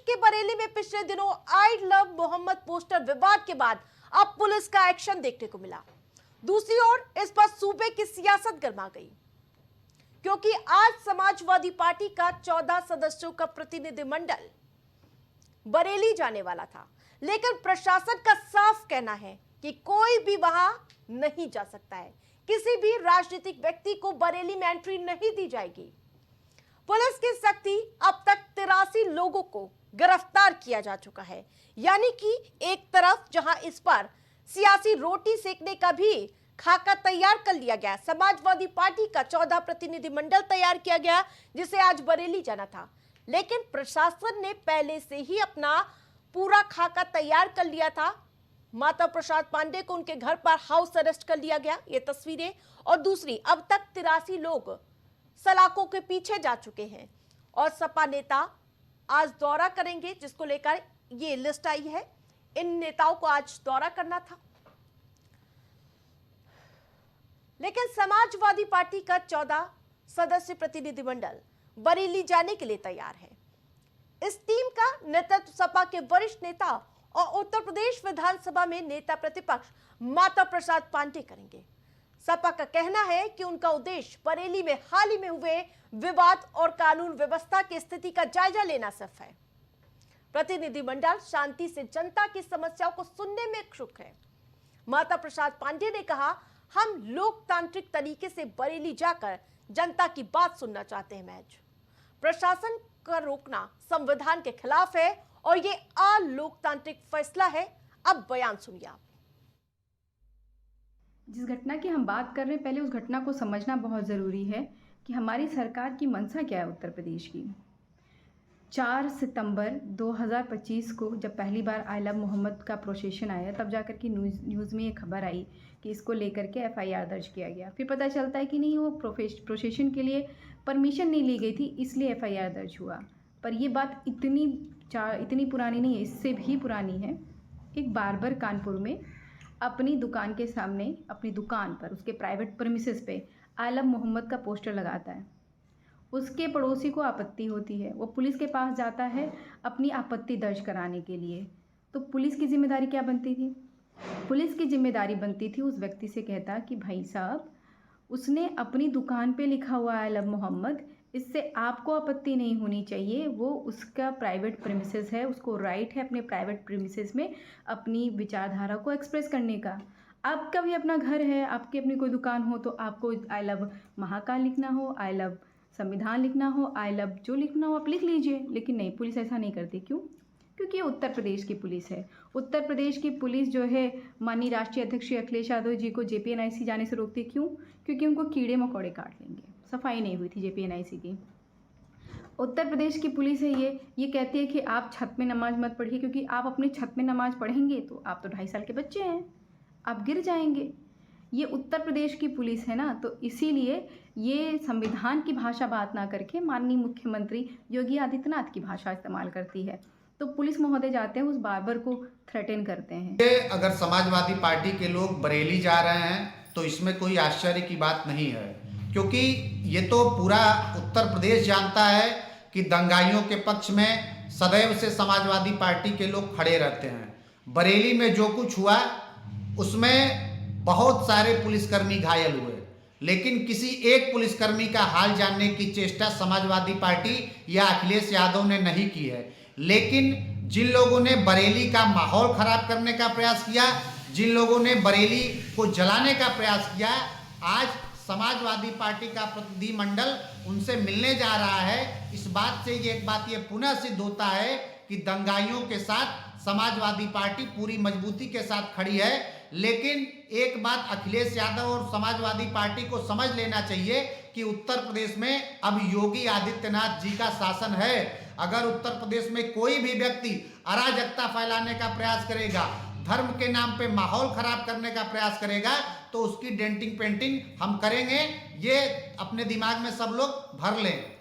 के बरेली में पिछले दिनों आई लव मोहम्मद पोस्टर विवाद के बाद अब पुलिस का एक्शन देखने को मिला। दूसरी ओर इस पर सूबे की सियासत गर्मा गई, क्योंकि आज समाजवादी पार्टी का 14 सदस्यों का प्रतिनिधिमंडल बरेली जाने वाला था, लेकिन प्रशासन का साफ कहना है कि कोई भी वहां नहीं जा सकता है। किसी भी राजनीतिक व्यक्ति को बरेली में एंट्री नहीं दी जाएगी। पुलिस की सख्ती, अब तक 83 लोगों को गिरफ्तार किया जा चुका है। यानी कि एक तरफ जहां इस पर सियासी रोटी सेकने का भी खाका तैयार कर लिया गया, समाजवादी पार्टी का 14 प्रतिनिधिमंडल तैयार किया गया जिसे आज बरेली जाना था, लेकिन प्रशासन ने पहले से ही अपना पूरा खाका तैयार कर लिया था। माता प्रसाद पांडे को उनके घर पर हाउस अरेस्ट कर लिया गया, ये तस्वीरें। और दूसरी, अब तक 83 लोग सलाखों के पीछे जा चुके हैं और सपा नेता आज दौरा करेंगे, जिसको लेकर ये लिस्ट आई है। इन नेताओं को आज दौरा करना था, लेकिन समाजवादी पार्टी का 14 सदस्य प्रतिनिधिमंडल बरेली जाने के लिए तैयार है। इस टीम का नेतृत्व सपा के वरिष्ठ नेता और उत्तर प्रदेश विधानसभा में नेता प्रतिपक्ष माता प्रसाद पांडे करेंगे। सपा का कहना है कि उनका उद्देश्य बरेली में हाल ही में हुए विवाद और कानून व्यवस्था की स्थिति का जायजा लेना सिर्फ है। प्रतिनिधिमंडल शांति से जनता की समस्याओं को सुनने में इच्छुक है। माता प्रसाद पांडे ने कहा, हम लोकतांत्रिक तरीके से बरेली जाकर जनता की बात सुनना चाहते हैं। मैच प्रशासन का रोकना संविधान के खिलाफ है और ये अलोकतांत्रिक फैसला है। अब बयान सुनिए आप। जिस घटना की हम बात कर रहे हैं, पहले उस घटना को समझना बहुत ज़रूरी है कि हमारी सरकार की मंशा क्या है। उत्तर प्रदेश की 4 सितंबर 2025 को जब पहली बार आई लव मोहम्मद का प्रोसेशन आया, तब जाकर के न्यूज़ में ये खबर आई कि इसको लेकर के FIR दर्ज किया गया। फिर पता चलता है कि नहीं, वो प्रोसेशन के लिए परमिशन नहीं ली गई थी, इसलिए FIR दर्ज हुआ। पर ये बात इतनी पुरानी नहीं है, इससे भी पुरानी है। एक बार्बर कानपुर में अपनी दुकान के सामने, अपनी दुकान पर, उसके प्राइवेट प्रेमिसेस पे आई लव मोहम्मद का पोस्टर लगाता है। उसके पड़ोसी को आपत्ति होती है, वो पुलिस के पास जाता है अपनी आपत्ति दर्ज कराने के लिए। तो पुलिस की जिम्मेदारी क्या बनती थी? पुलिस की जिम्मेदारी बनती थी उस व्यक्ति से कहता कि भाई साहब, उसने अपनी दुकान पे लिखा हुआ आई लव मोहम्मद, इससे आपको आपत्ति नहीं होनी चाहिए। वो उसका प्राइवेट प्रेमिसेस है, उसको राइट है अपने प्राइवेट प्रेमिसेस में अपनी विचारधारा को एक्सप्रेस करने का। आपका भी अपना घर है, आपकी अपनी कोई दुकान हो, तो आपको आई लव महाकाल लिखना हो, आई लव संविधान लिखना हो, आई लव जो लिखना हो आप लिख लीजिए। लेकिन नहीं, पुलिस ऐसा नहीं करती। क्यों? क्योंकि ये उत्तर प्रदेश की पुलिस है। उत्तर प्रदेश की पुलिस जो है, माननीय राष्ट्रीय अध्यक्ष श्री अखिलेश यादव जी को JPNIC जाने से रोकती। क्यों? क्योंकि उनको कीड़े मकोड़े काट लेंगे। सफाई नहीं हुई थी JPNIC की। उत्तर प्रदेश की पुलिस है, ये कहती है कि आप छत में नमाज मत पढ़िए, क्योंकि आप अपने छत में नमाज पढ़ेंगे तो आप तो 2.5 साल के बच्चे हैं, आप गिर जाएंगे। ये उत्तर प्रदेश की पुलिस है ना, तो इसीलिए ये संविधान की भाषा बात ना करके माननीय मुख्यमंत्री योगी आदित्यनाथ की भाषा इस्तेमाल करती है। तो पुलिस महोदय जाते हैं, उस बार्बर को थ्रेटन करते हैं। अगर समाजवादी पार्टी के लोग बरेली जा रहे हैं तो इसमें कोई आश्चर्य की बात नहीं है, क्योंकि ये तो पूरा उत्तर प्रदेश जानता है कि दंगाइयों के पक्ष में सदैव से समाजवादी पार्टी के लोग खड़े रहते हैं। बरेली में जो कुछ हुआ उसमें बहुत सारे पुलिसकर्मी घायल हुए, लेकिन किसी एक पुलिसकर्मी का हाल जानने की चेष्टा समाजवादी पार्टी या अखिलेश यादव ने नहीं की है। लेकिन जिन लोगों ने बरेली का माहौल खराब करने का प्रयास किया, जिन लोगों ने बरेली को जलाने का प्रयास किया, आज समाजवादी पार्टी का प्रतिनिधिमंडल उनसे मिलने जा रहा है। इस बात से एक बात ये पुनः सिद्ध होता है कि दंगाइयों के साथ समाजवादी पार्टी पूरी मजबूती के साथ खड़ी है। लेकिन एक बात अखिलेश यादव और समाजवादी पार्टी को समझ लेना चाहिए कि उत्तर प्रदेश में अब योगी आदित्यनाथ जी का शासन है। अगर उत्तर प्रदेश में कोई भी व्यक्ति अराजकता फैलाने का प्रयास करेगा, धर्म के नाम पे माहौल खराब करने का प्रयास करेगा, तो उसकी डेंटिंग पेंटिंग हम करेंगे। ये अपने दिमाग में सब लोग भर लें।